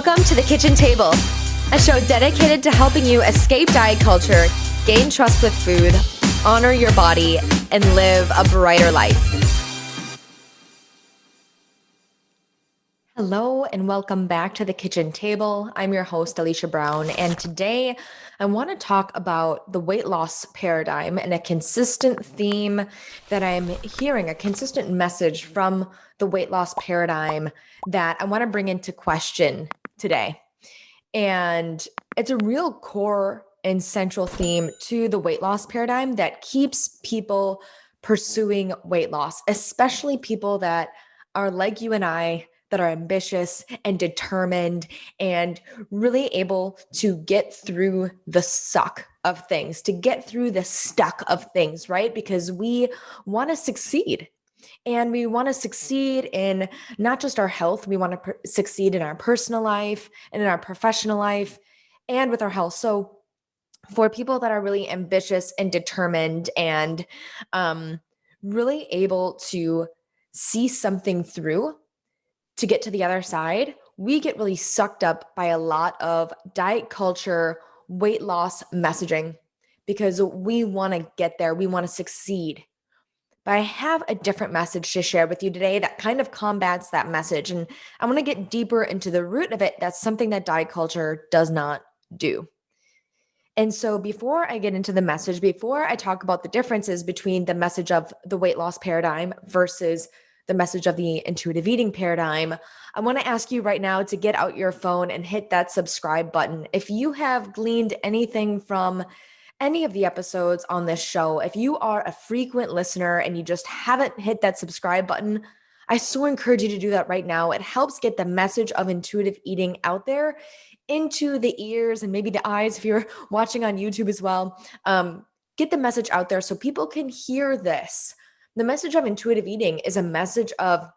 Welcome to The Kitchen Table, a show dedicated to helping you escape diet culture, gain trust with food, honor your body, and live a brighter life. Hello and welcome back to The Kitchen Table. I'm your host, Alicia Brown, and today I want to talk about the weight loss paradigm and a consistent theme that I'm hearing, a consistent message from the weight loss paradigm that I want to bring into question today. And it's a real core and central theme to the weight loss paradigm that keeps people pursuing weight loss, especially people that are like you and I, that are ambitious and determined and really able to get through the suck of things, to get through the stuck of things, right? Because we want to succeed. And we want to succeed in not just our health, we want to succeed in our personal life and in our professional life and with our health. So, for people that are really ambitious and determined and really able to see something through to get to the other side, we get really sucked up by a lot of diet culture, weight loss messaging because we want to get there, we want to succeed. But I have a different message to share with you today that kind of combats that message. And I want to get deeper into the root of it. That's something that diet culture does not do. And so before I get into the message, before I talk about the differences between the message of the weight loss paradigm versus the message of the intuitive eating paradigm, I want to ask you right now to get out your phone and hit that subscribe button. If you have gleaned anything from any of the episodes on this show, if you are a frequent listener and you just haven't hit that subscribe button, I so encourage you to do that right now. It helps get the message of intuitive eating out there into the ears and maybe the eyes if you're watching on YouTube as well. Get the message out there so people can hear this. The message of intuitive eating is a message of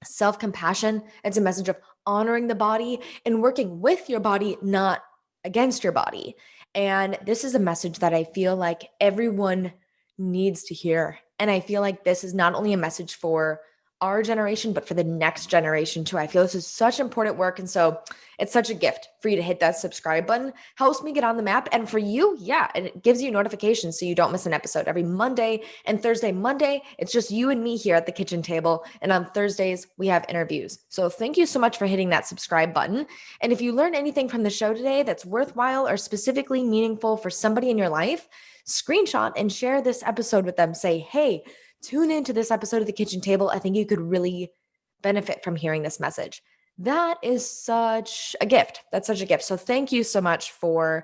self-compassion. It's a message of honoring the body and working with your body, not against your body. And this is a message that I feel like everyone needs to hear. And I feel like this is not only a message for our generation, but for the next generation too. I feel this is such important work. And so it's such a gift for you to hit that subscribe button. Helps me get on the map. And for you, yeah, and it gives you notifications so you don't miss an episode. Every Monday and Thursday. Monday, it's just you and me here at the kitchen table. And on Thursdays, we have interviews. So thank you so much for hitting that subscribe button. And if you learned anything from the show today that's worthwhile or specifically meaningful for somebody in your life, screenshot and share this episode with them. Say, hey, tune into this episode of The Kitchen Table. I think you could really benefit from hearing this message. That is such a gift. That's such a gift. So thank you so much for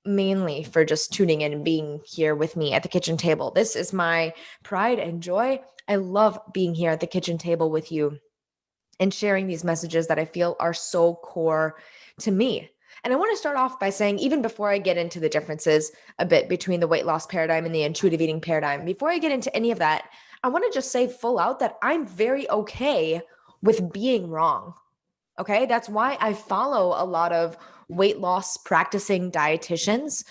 mainly for just tuning in and being here with me at the kitchen table. This is my pride and joy. I love being here at the kitchen table with you and sharing these messages that I feel are so core to me. And I want to start off by saying, even before I get into the differences a bit between the weight loss paradigm and the intuitive eating paradigm, before I get into any of that, I want to just say full out that I'm very okay with being wrong. Okay. That's why I follow a lot of weight loss practicing dietitians,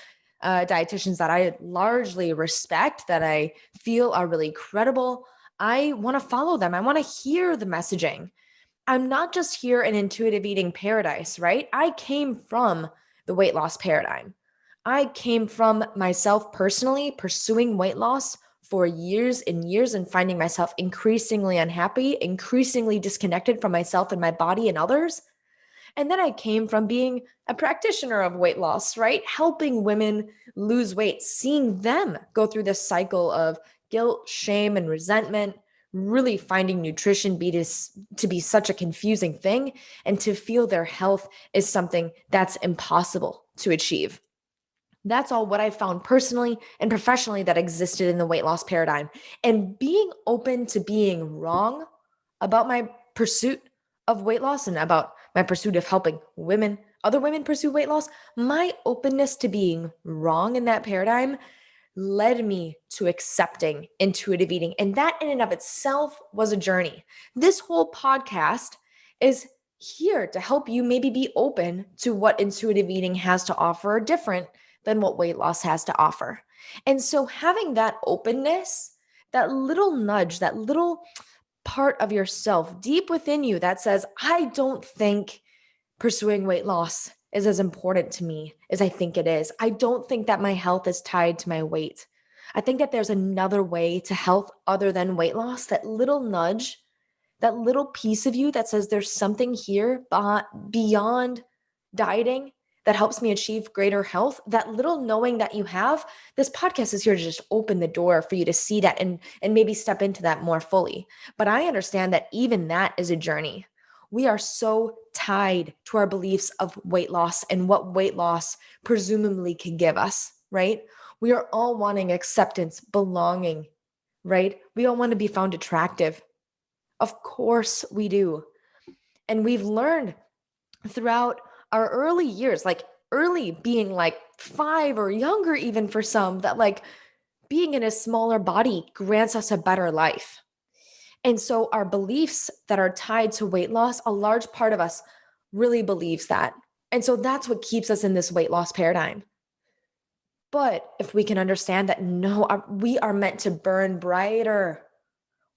dietitians that I largely respect, that I feel are really credible. I want to follow them. I want to hear the messaging. I'm not just here in intuitive eating paradise, right? I came from the weight loss paradigm. I came from myself personally pursuing weight loss for years and years and finding myself increasingly unhappy, increasingly disconnected from myself and my body and others. And then I came from being a practitioner of weight loss, right? Helping women lose weight, seeing them go through this cycle of guilt, shame, and resentment, really finding nutrition to be such a confusing thing, and to feel their health is something that's impossible to achieve. That's all what I found personally and professionally that existed in the weight loss paradigm. And being open to being wrong about my pursuit of weight loss and about my pursuit of helping women, other women pursue weight loss, my openness to being wrong in that paradigm led me to accepting intuitive eating. And that in and of itself was a journey. This whole podcast is here to help you maybe be open to what intuitive eating has to offer, different than what weight loss has to offer. And so having that openness, that little nudge, that little part of yourself deep within you that says, I don't think pursuing weight loss is as important to me as I think it is. I don't think that my health is tied to my weight. I think that there's another way to health other than weight loss, that little nudge, that little piece of you that says there's something here beyond dieting that helps me achieve greater health. That little knowing that you have, this podcast is here to just open the door for you to see that and maybe step into that more fully. But I understand that even that is a journey. We are so tied to our beliefs of weight loss and what weight loss presumably can give us, right? We are all wanting acceptance, belonging, right? We all want to be found attractive. Of course we do. And we've learned throughout our early years, like early being like 5 or younger, even for some, that like being in a smaller body grants us a better life. And so our beliefs that are tied to weight loss, a large part of us really believes that. And so that's what keeps us in this weight loss paradigm. But if we can understand that no, we are meant to burn brighter.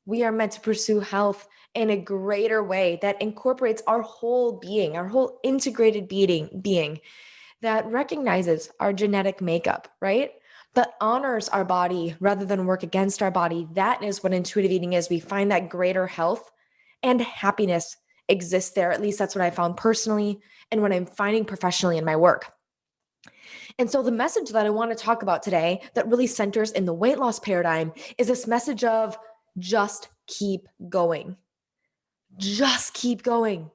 We are meant to pursue health in a greater way that incorporates our whole being, our whole integrated being that recognizes our genetic makeup, right? That honors our body rather than work against our body. That is what intuitive eating is. We find that greater health and happiness exists there. At least that's what I found personally and what I'm finding professionally in my work. And so the message that I want to talk about today that really centers in the weight loss paradigm is this message of just keep going. Just keep going.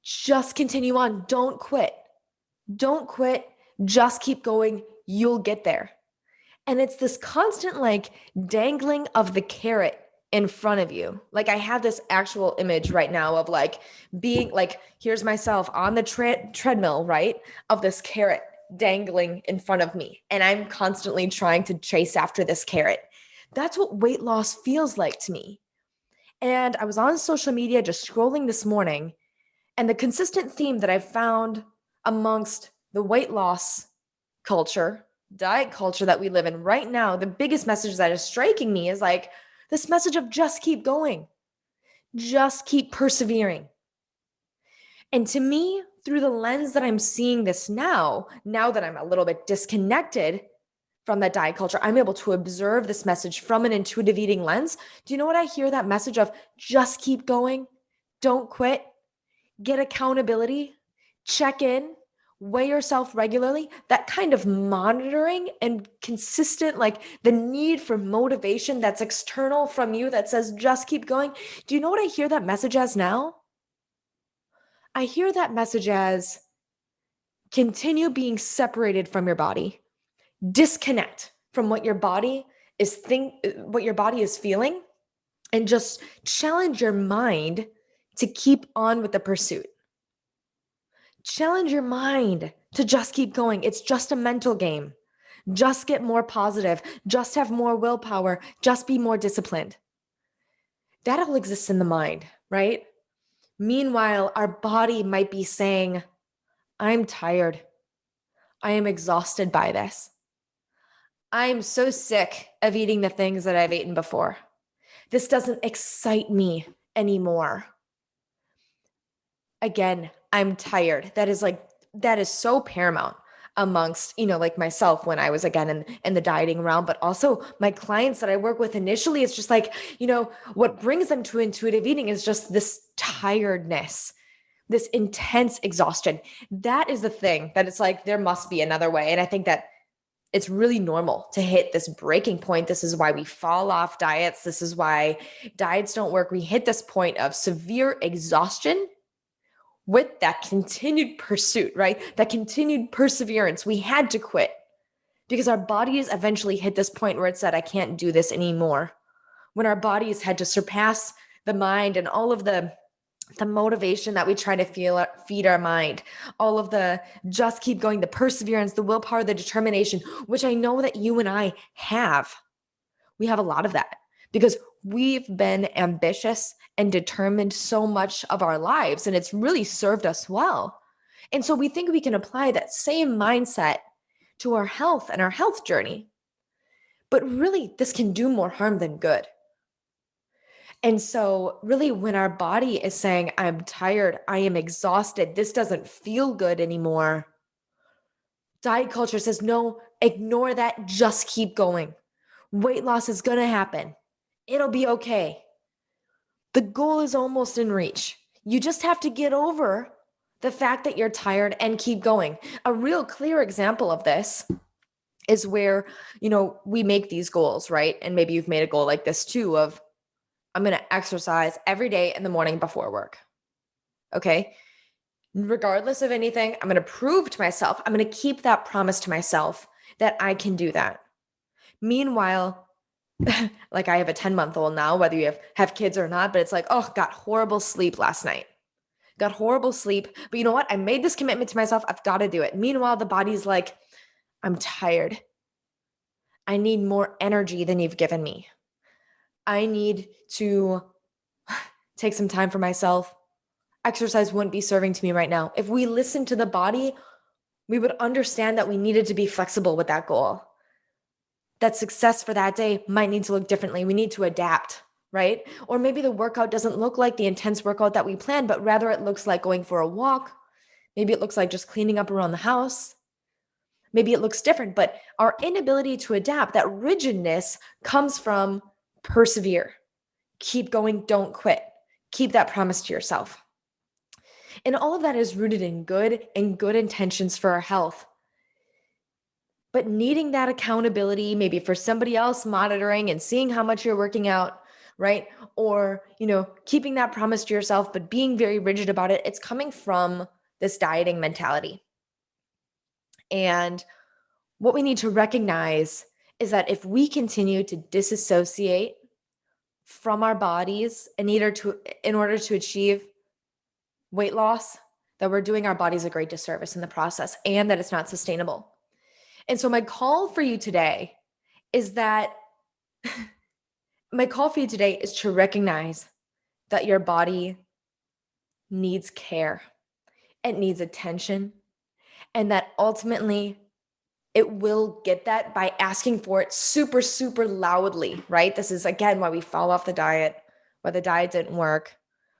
Just continue on. Don't quit. Don't quit. Just keep going. You'll get there. And it's this constant like dangling of the carrot in front of you. Like I have this actual image right now of like being like, here's myself on the treadmill, right? Of this carrot dangling in front of me. And I'm constantly trying to chase after this carrot. That's what weight loss feels like to me. And I was on social media just scrolling this morning, and the consistent theme that I've found amongst the weight loss culture, diet culture that we live in right now, the biggest message that is striking me is like this message of just keep going, just keep persevering. And to me, through the lens that I'm seeing this now that I'm a little bit disconnected from that diet culture, I'm able to observe this message from an intuitive eating lens. Do you know what I hear that message of? Just keep going, don't quit, get accountability, check in, weigh yourself regularly. That kind of monitoring and consistent, like the need for motivation that's external from you that says just keep going. Do you know what I hear that message as now? I hear that message as continue being separated from your body. Disconnect from what your body is feeling, and just challenge your mind to keep on with the pursuit. Challenge your mind to just keep going. It's just a mental game. Just get more positive, just have more willpower, just be more disciplined. That all exists in the mind, right? Meanwhile, our body might be saying, I'm tired. I am exhausted by this. I'm so sick of eating the things that I've eaten before. This doesn't excite me anymore. Again, I'm tired. That is so paramount amongst, like myself when I was again in the dieting realm, but also my clients that I work with initially. It's just like, what brings them to intuitive eating is just this tiredness, this intense exhaustion. That is the thing that it's like, there must be another way. And I think that it's really normal to hit this breaking point. This is why we fall off diets. This is why diets don't work. We hit this point of severe exhaustion with that continued pursuit, right? That continued perseverance. We had to quit because our bodies eventually hit this point where it said, I can't do this anymore. When our bodies had to surpass the mind and all of the motivation that we try to feed our mind, all of the just keep going, the perseverance, the willpower, the determination, which I know that you and I have. We have a lot of that because we've been ambitious and determined so much of our lives, and it's really served us well. And so we think we can apply that same mindset to our health and our health journey. But really, this can do more harm than good. And so really when our body is saying, I'm tired, I am exhausted, this doesn't feel good anymore, diet culture says, no, ignore that, just keep going. Weight loss is gonna happen. It'll be okay. The goal is almost in reach. You just have to get over the fact that you're tired and keep going. A real clear example of this is where, we make these goals, right? And maybe you've made a goal like this too of, I'm going to exercise every day in the morning before work. Okay. Regardless of anything, I'm going to prove to myself, I'm going to keep that promise to myself that I can do that. Meanwhile, like I have a 10-month-old now, whether you have kids or not, but it's like, oh, got horrible sleep last night. Got horrible sleep. But you know what? I made this commitment to myself. I've got to do it. Meanwhile, the body's like, I'm tired. I need more energy than you've given me. I need to take some time for myself. Exercise wouldn't be serving to me right now. If we listened to the body, we would understand that we needed to be flexible with that goal. That success for that day might need to look differently. We need to adapt, right? Or maybe the workout doesn't look like the intense workout that we planned, but rather it looks like going for a walk. Maybe it looks like just cleaning up around the house. Maybe it looks different, but our inability to adapt, that rigidness comes from persevere. Keep going, don't quit. Keep that promise to yourself. And all of that is rooted in good and good intentions for our health. But needing that accountability, maybe for somebody else monitoring and seeing how much you're working out, right? Or, keeping that promise to yourself, but being very rigid about it, it's coming from this dieting mentality. And what we need to recognize is that if we continue to disassociate from our bodies in order to achieve weight loss, that we're doing our bodies a great disservice in the process and that it's not sustainable. And so my call for you today is to recognize that your body needs care. It needs attention. And that ultimately it will get that by asking for it super, super loudly, right? This is, again, why we fall off the diet, why the diet didn't work,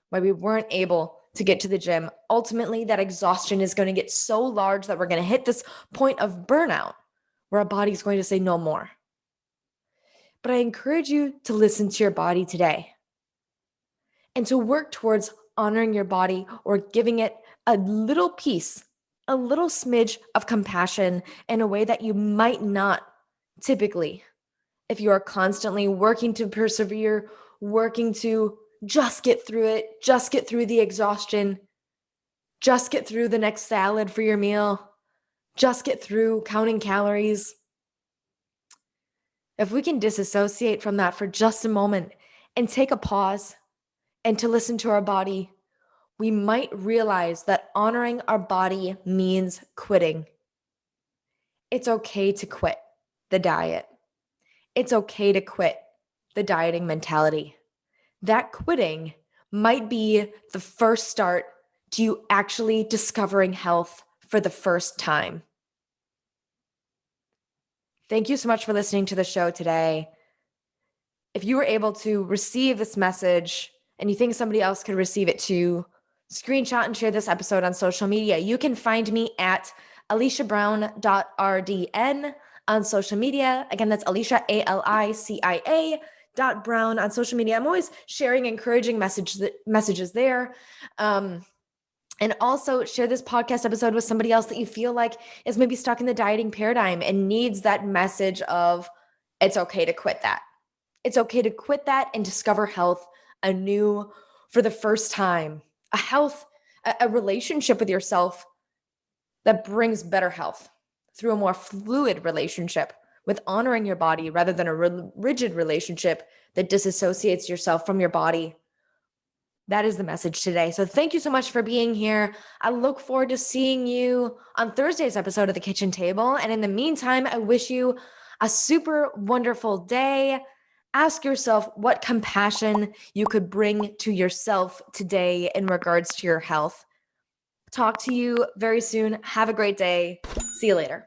why we weren't able to get to the gym. Ultimately, that exhaustion is going to get so large that we're going to hit this point of burnout where our body's going to say no more. But I encourage you to listen to your body today and to work towards honoring your body or giving it a little piece, a little smidge of compassion in a way that you might not typically if you are constantly working to persevere, working to just get through it, just get through the exhaustion, just get through the next salad for your meal, just get through counting calories. If we can disassociate from that for just a moment and take a pause and to listen to our body, we might realize that honoring our body means quitting. It's okay to quit the diet. It's okay to quit the dieting mentality. That quitting might be the first start to you actually discovering health for the first time. Thank you so much for listening to the show today. If you were able to receive this message and you think somebody else could receive it too, screenshot and share this episode on social media. You can find me at aliciabrown.rdn on social media. Again, that's Alicia, ALICIA .brown on social media. I'm always sharing encouraging messages there. And also share this podcast episode with somebody else that you feel like is maybe stuck in the dieting paradigm and needs that message of it's okay to quit that. It's okay to quit that and discover health anew for the first time. A relationship with yourself that brings better health through a more fluid relationship with honoring your body rather than a rigid relationship that disassociates yourself from your body. That is the message today. So thank you so much for being here. I look forward to seeing you on Thursday's episode of The Kitchen Table. And in the meantime, I wish you a super wonderful day. Ask yourself what compassion you could bring to yourself today in regards to your health. Talk to you very soon. Have a great day. See you later.